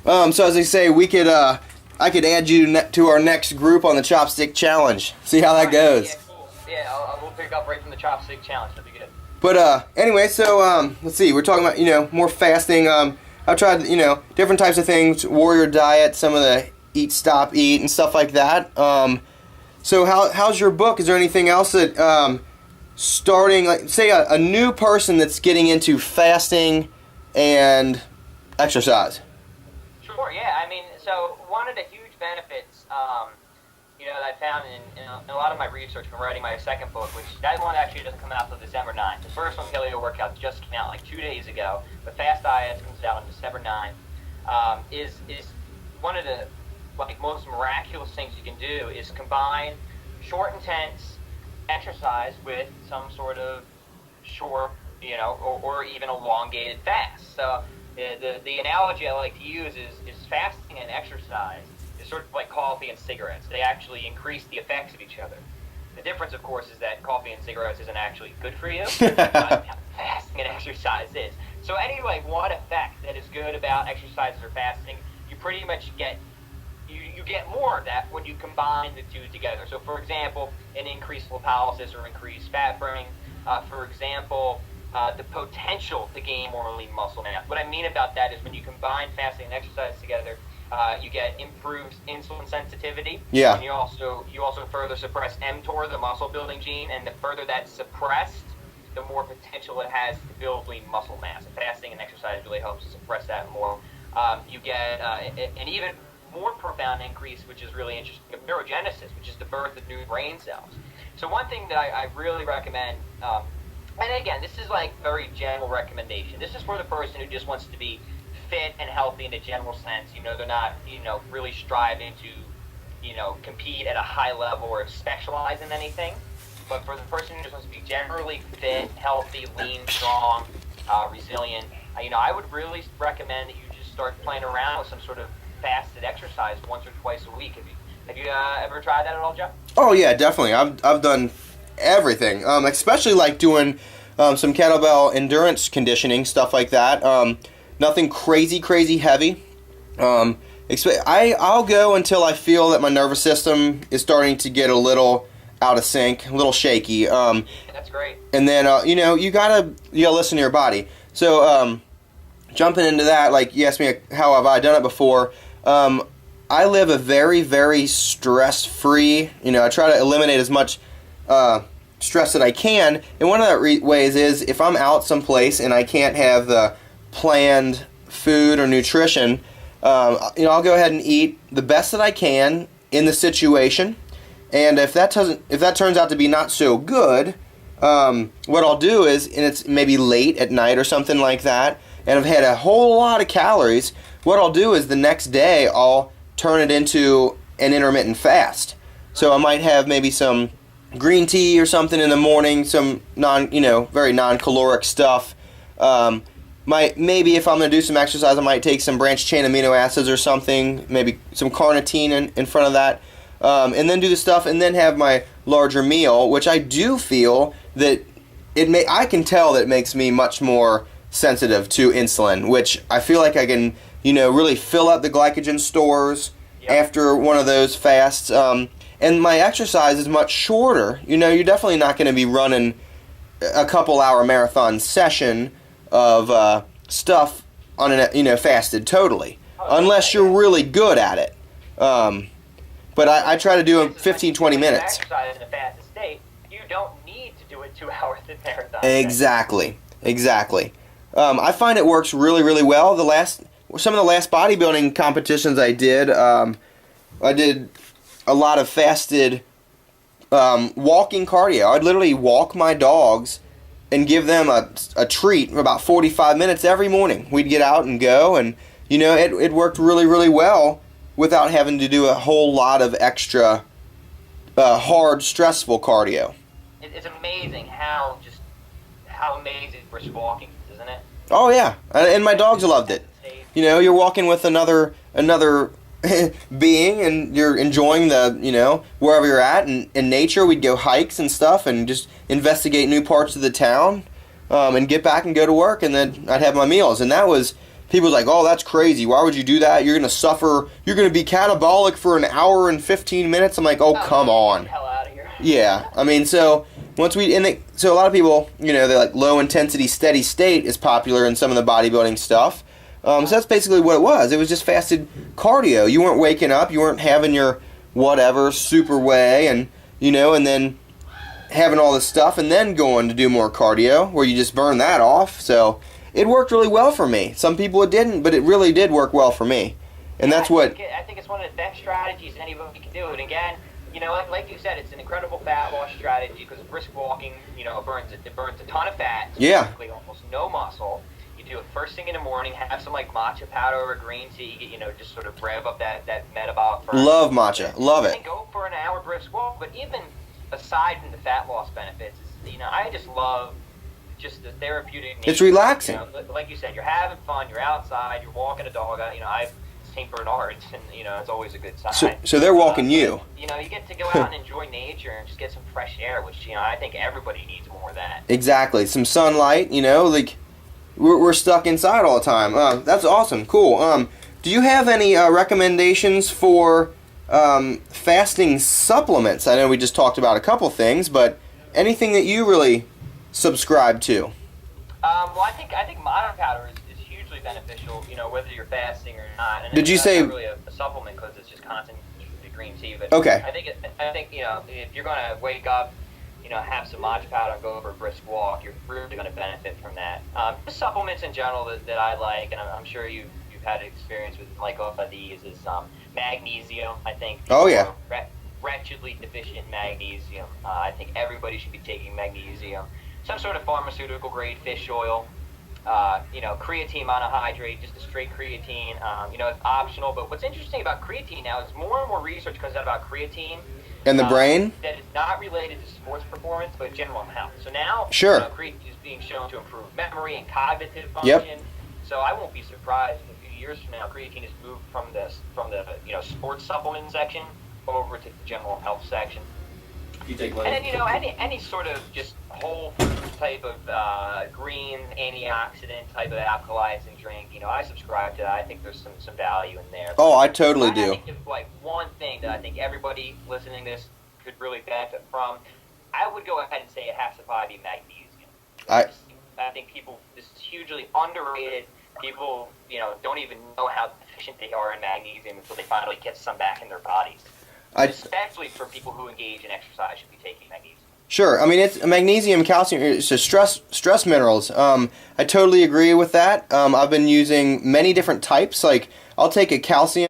So as I say, we could I could add you to our next group on the chopstick challenge. See how that goes. Yeah, cool. Yeah, we'll pick up right from the chopstick challenge. That'd be good. But anyway, so let's see. We're talking about more fasting. I've tried different types of things, warrior diet, some of the eat, stop, eat, and stuff like that. So how's your book? Is there anything else that starting, like, say a new person that's getting into fasting and exercise? Sure, yeah. I mean, so one of the huge benefits, that I found in a lot of my research from writing my second book, which that one actually doesn't come out until December 9th. The first one, Paleo Workout, just came out like 2 days ago. But Fast Diets comes out on December 9th. Is one of the most miraculous things you can do is combine short, intense exercise with some sort of short, or even elongated fast. So the analogy I like to use is fasting and exercise is sort of like coffee and cigarettes. They actually increase the effects of each other. The difference, of course, is that coffee and cigarettes isn't actually good for you, but fasting and exercise is. So any one effect that is good about exercise or fasting, you pretty much get you get more of that when you combine the two together. So, for example, an increased lipolysis or increased fat burning. For example, the potential to gain more lean muscle mass. What I mean about that is when you combine fasting and exercise together, you get improved insulin sensitivity. Yeah. And you also further suppress mTOR, the muscle building gene, and the further that's suppressed, the more potential it has to build lean muscle mass. And fasting and exercise really helps to suppress that more. You get an even more profound increase, which is really interesting, of neurogenesis, which is the birth of new brain cells. So one thing that I really recommend, and again, this is very general recommendation. This is for the person who just wants to be fit and healthy in a general sense. They're not, really striving to, compete at a high level or specialize in anything. But for the person who just wants to be generally fit, healthy, lean, strong, resilient, I would really recommend that you just start playing around with some sort of fasted exercise once or twice a week. Have you ever tried that at all, Joe? Oh yeah, definitely. I've done everything, especially doing some kettlebell endurance conditioning, stuff like that. Nothing crazy heavy. I'll go until I feel that my nervous system is starting to get a little out of sync, a little shaky. That's great. And then you gotta listen to your body. So jumping into that, you asked me how have I done it before. I live a very, very stress-free, I try to eliminate as much stress that I can, and one of the ways is if I'm out someplace and I can't have the planned food or nutrition, I'll go ahead and eat the best that I can in the situation, and if that turns out to be not so good, what I'll do is, and it's maybe late at night or something like that, and I've had a whole lot of calories, what I'll do is the next day I'll turn it into an intermittent fast. So I might have maybe some green tea or something in the morning, some very non-caloric stuff. Maybe if I'm going to do some exercise, I might take some branched chain amino acids or something, maybe some carnitine in front of that, and then do the stuff, and then have my larger meal, which I do feel that I can tell that it makes me much more sensitive to insulin, which I feel like I can, really fill up the glycogen stores after one of those fasts. And my exercise is much shorter. You're definitely not going to be running a couple-hour marathon session of stuff on fasted totally, unless you're really good at it. But I try to do it 15-20 minutes. Exercise in a fasted state, you don't need to do it 2 hours in marathon. Exactly. I find it works really, really well. Some of the last bodybuilding competitions I did a lot of fasted walking cardio. I'd literally walk my dogs and give them a treat for about 45 minutes every morning. We'd get out and go, and it worked really, really well without having to do a whole lot of extra hard, stressful cardio. It's amazing how amazing brisk walking is, isn't it? Oh yeah, and my dogs loved it. You're walking with another being, and you're enjoying the wherever you're at, and in nature. We'd go hikes and stuff, and just investigate new parts of the town, and get back and go to work, and then I'd have my meals, and that was people's like, oh, that's crazy. Why would you do that? You're going to suffer. You're going to be catabolic for an hour and 15 minutes. I'm like, oh, come on. Get the hell out of here. Yeah. I mean, so so a lot of people, they're like low intensity, steady state is popular in some of the bodybuilding stuff. So that's basically what it was. It was just fasted cardio. You weren't waking up. You weren't having your whatever super way and then having all this stuff and then going to do more cardio where you just burn that off. So it worked really well for me. Some people it didn't, but it really did work well for me. And that's I think it's one of the best strategies anybody can do. And again, like you said, it's an incredible fat loss strategy because brisk walking, it burns a ton of fat. Yeah. Basically almost no muscle. You do it first thing in the morning, have some like matcha powder or green tea, just sort of rev up that metabolic burn. Love matcha. Love it. And go for an hour brisk walk. But even aside from the fat loss benefits, I just love just the therapeutic nature. It's relaxing. Like you said, you're having fun, you're outside, you're walking a dog. I've St. Bernards, and it's always a good sign. So they're walking you. You get to go out and enjoy nature and just get some fresh air, which I think everybody needs more of that. Exactly. Some sunlight. Like we're stuck inside all the time. That's awesome. Cool. Do you have any recommendations for fasting supplements? I know we just talked about a couple things, but anything that you really subscribe to? Well, I think modern powder is hugely beneficial. Whether you're fasting or not. And Did you say not really a supplement because it's just constant green tea? But okay. I think if you're gonna wake up, have some matcha powder and go for a brisk walk, you're really going to benefit from that. Just supplements in general that I like, and I'm sure you've had experience with like all of these, is magnesium. I think oh yeah, wretchedly deficient in magnesium. I think everybody should be taking magnesium. Some sort of pharmaceutical grade fish oil. Creatine monohydrate, just a straight creatine. It's optional. But what's interesting about creatine now is more and more research comes out about creatine. And the brain? That is not related to sports performance, but general health. So now, sure. Creatine is being shown to improve memory and cognitive function. Yep. So I won't be surprised if a few years from now, creatine is moved from the sports supplement section over to the general health section. You take and then any sort of just whole food type of green antioxidant type of alkalizing drink. I subscribe to that. I think there's some value in there. Oh, I totally do. I think if one thing that I think everybody listening to this could really benefit from, I would go ahead and say it has to probably be magnesium. I think this is hugely underrated. People, don't even know how deficient they are in magnesium until they finally get some back in their bodies. Especially for people who engage in exercise, should be taking magnesium. Sure. I mean, it's magnesium, calcium, it's just stress minerals. I totally agree with that. I've been using many different types. Like, I'll take a calcium